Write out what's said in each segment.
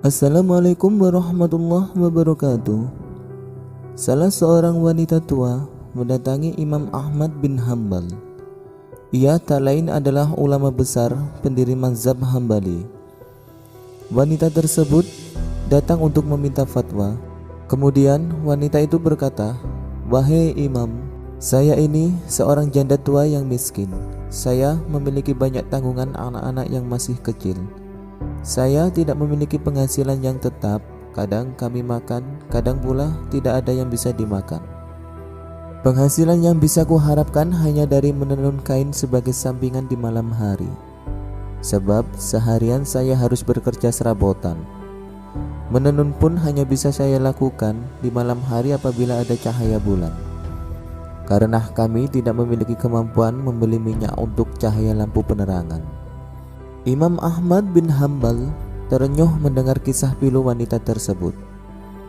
Assalamualaikum warahmatullahi wabarakatuh. Salah seorang wanita tua mendatangi Imam Ahmad bin Hanbal. Ia tak lain adalah ulama besar pendiri mazhab Hambali. Wanita tersebut datang untuk meminta fatwa. Kemudian wanita itu berkata, "Wahai Imam, saya ini seorang janda tua yang miskin. Saya memiliki banyak tanggungan anak-anak yang masih kecil. Saya tidak memiliki penghasilan yang tetap, kadang kami makan, kadang pula tidak ada yang bisa dimakan. Penghasilan yang bisa kuharapkan hanya dari menenun kain sebagai sampingan di malam hari. Sebab seharian saya harus bekerja serabotan. Menenun pun hanya bisa saya lakukan di malam hari apabila ada cahaya bulan. Karena kami tidak memiliki kemampuan membeli minyak untuk cahaya lampu penerangan." Imam Ahmad bin Hanbal terenyuh mendengar kisah pilu wanita tersebut.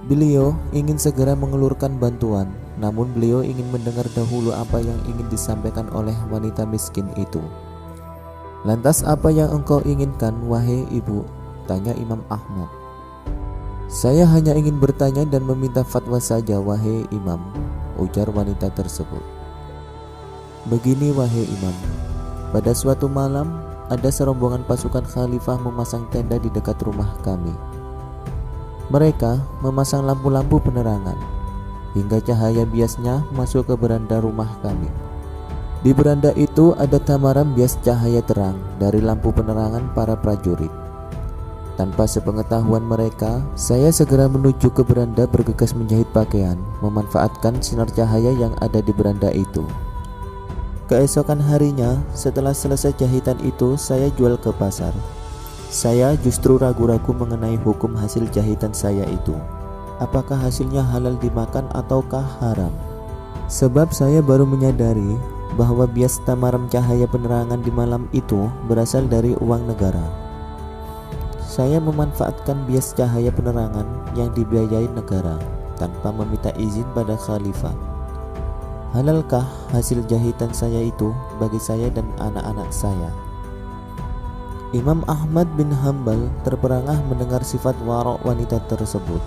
Beliau ingin segera mengelurkan bantuan, namun beliau ingin mendengar dahulu apa yang ingin disampaikan oleh wanita miskin itu. "Lantas apa yang engkau inginkan, wahai ibu?" tanya Imam Ahmad. "Saya hanya ingin bertanya dan meminta fatwa saja, wahai Imam," ujar wanita tersebut. "Begini wahai Imam, pada suatu malam ada serombongan pasukan khalifah memasang tenda di dekat rumah kami. Mereka memasang lampu-lampu penerangan hingga cahaya biasnya masuk ke beranda rumah kami. Di beranda itu ada tamaram bias cahaya terang dari lampu penerangan para prajurit. Tanpa sepengetahuan mereka, saya segera menuju ke beranda bergegas menjahit pakaian, memanfaatkan sinar cahaya yang ada di beranda itu. Keesokan harinya, setelah selesai jahitan itu, saya jual ke pasar. Saya justru ragu-ragu mengenai hukum hasil jahitan saya itu. Apakah hasilnya halal dimakan ataukah haram? Sebab saya baru menyadari bahwa bias tamaram cahaya penerangan di malam itu berasal dari uang negara. Saya memanfaatkan bias cahaya penerangan yang dibiayai negara tanpa meminta izin pada khalifah. Halalkah hasil jahitan saya itu bagi saya dan anak-anak saya?" Imam Ahmad bin Hanbal terperangah mendengar sifat warok wanita tersebut.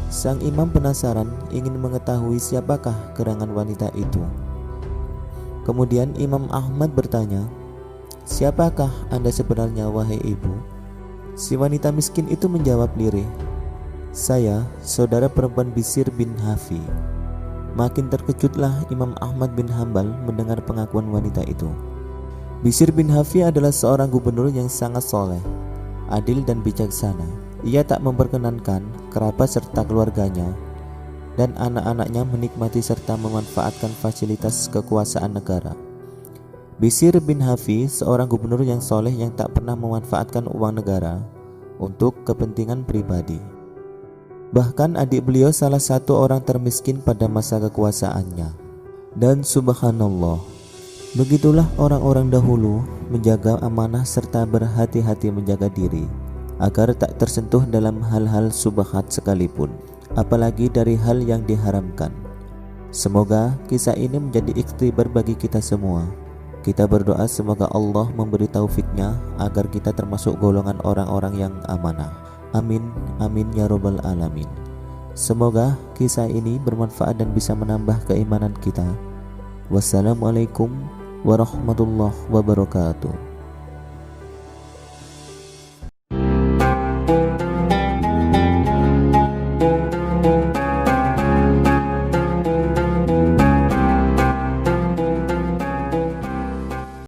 Sang imam penasaran ingin mengetahui siapakah gerangan wanita itu. Kemudian Imam Ahmad bertanya, "Siapakah Anda sebenarnya, wahai ibu?" Si wanita miskin itu menjawab lirih, "Saya saudara perempuan Bishr bin Hafi." Makin terkejutlah Imam Ahmad bin Hanbal mendengar pengakuan wanita itu. Bishr bin Hafi adalah seorang gubernur yang sangat soleh, adil dan bijaksana. Ia tak memperkenankan kerabat serta keluarganya dan anak-anaknya menikmati serta memanfaatkan fasilitas kekuasaan negara. Bishr bin Hafi seorang gubernur yang soleh yang tak pernah memanfaatkan uang negara untuk kepentingan pribadi. Bahkan adik beliau salah satu orang termiskin pada masa kekuasaannya. Dan subhanallah, begitulah orang-orang dahulu menjaga amanah serta berhati-hati menjaga diri agar tak tersentuh dalam hal-hal subhat sekalipun, apalagi dari hal yang diharamkan. Semoga kisah ini menjadi ikhtibar bagi kita semua. Kita berdoa semoga Allah memberi taufiknya agar kita termasuk golongan orang-orang yang amanah. Amin, amin ya robbal alamin. Semoga kisah ini bermanfaat dan bisa menambah keimanan kita. Wassalamualaikum warahmatullahi wabarakatuh.